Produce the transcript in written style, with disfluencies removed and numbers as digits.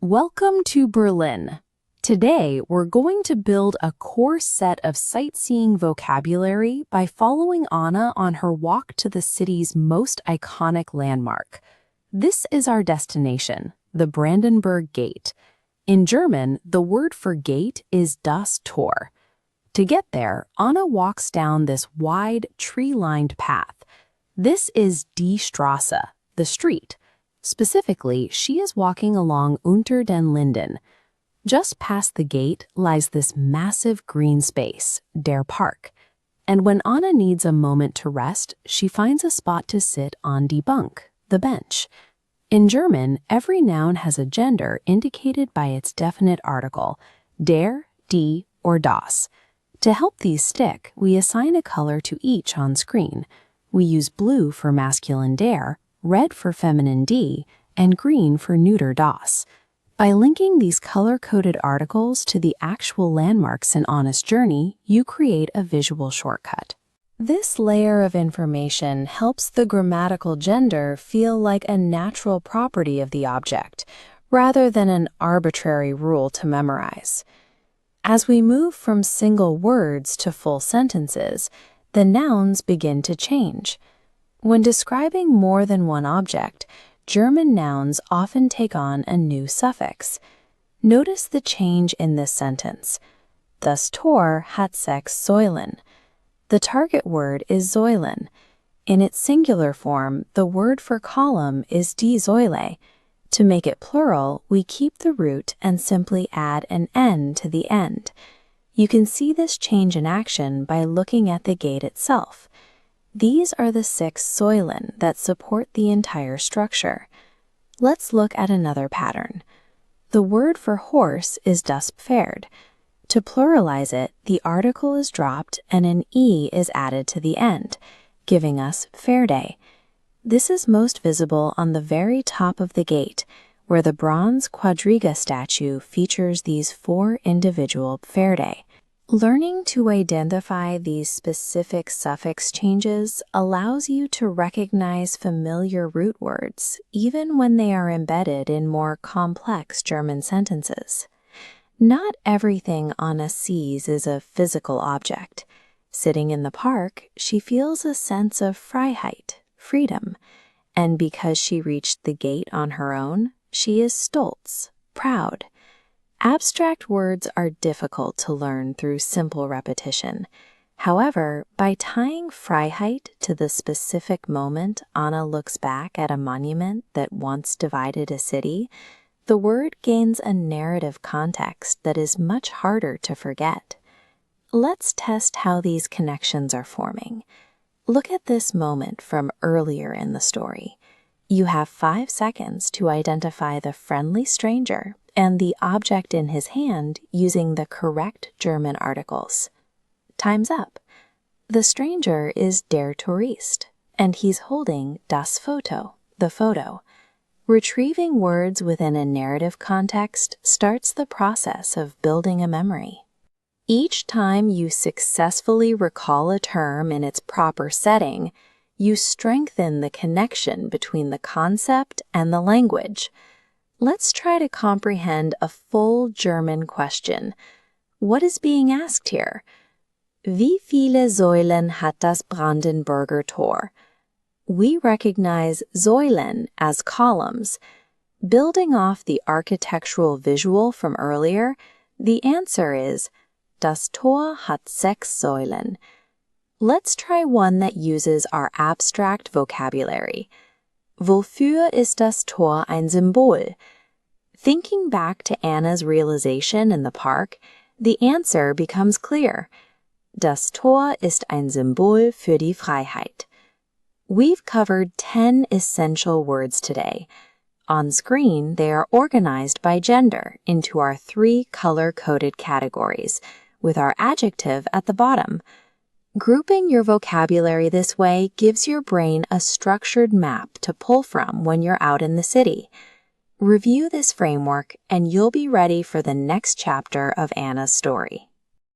Welcome to Berlin. Today, we're going to build a core set of sightseeing vocabulary by following Anna on her walk to the city's most iconic landmark. This is our destination, the Brandenburg Gate. In German, the word for gate is das Tor. To get there, Anna walks down this wide, tree-lined path. This is die Straße, the street. Specifically, she is walking along Unter den Linden. Just past the gate lies this massive green space, der Park. And when Anna needs a moment to rest, she finds a spot to sit on die Bank, the bench. In German, every noun has a gender indicated by its definite article, der, die, or das. To help these stick, we assign a color to each on screen. We use blue for masculine der, red for feminine die, and green for neuter das. By linking these color-coded articles to the actual landmarks in Anna's journey, you create a visual shortcut. This layer of information helps the grammatical gender feel like a natural property of the object, rather than an arbitrary rule to memorize. As we move from single words to full sentences, the nouns begin to change. When describing more than one object, German nouns often take on a new suffix. Notice the change in this sentence. Das Tor hat 6 Säulen. The target word is Säulen. In its singular form, the word for column is die Säule. To make it plural, we keep the root and simply add an N to the end. You can see this change in action by looking at the gate itself. These are the 6 Säulen that support the entire structure. Let's look at another pattern. The word for horse is das Pferd. To pluralize it, the article is dropped and an E is added to the end, giving us Pferde. This is most visible on the very top of the gate, where the bronze quadriga statue features these 4 individual Pferde. Learning to identify these specific suffix changes allows you to recognize familiar root words, even when they are embedded in more complex German sentences. Not everything Anna sees is a physical object. Sitting in the park, she feels a sense of Freiheit, freedom, and because she reached the gate on her own, she is stolz, proud. Abstract words are difficult to learn through simple repetition. However, by tying Freiheit to the specific moment Anna looks back at a monument that once divided a city, the word gains a narrative context that is much harder to forget. Let's test how these connections are forming. Look at this moment from earlier in the story. You have 5 seconds to identify the friendly stranger and the object in his hand using the correct German articles. Time's up. The stranger is der Tourist, and he's holding das Foto, the photo. Retrieving words within a narrative context starts the process of building a memory. Each time you successfully recall a term in its proper setting, you strengthen the connection between the concept and the language. Let's try to comprehend a full German question. What is being asked here? Wie viele Säulen hat das Brandenburger Tor? We recognize Säulen as columns. Building off the architectural visual from earlier, the answer is Das Tor hat 6 Säulen. Let's try one that uses our abstract vocabulary. Wofür ist das Tor ein Symbol? Thinking back to Anna's realization in the park, the answer becomes clear. Das Tor ist ein Symbol für die Freiheit. We've covered 10 essential words today. On screen, they are organized by gender into our 3 color-coded categories, with our adjective at the bottom. Grouping your vocabulary this way gives your brain a structured map to pull from when you're out in the city. Review this framework and you'll be ready for the next chapter of Anna's story.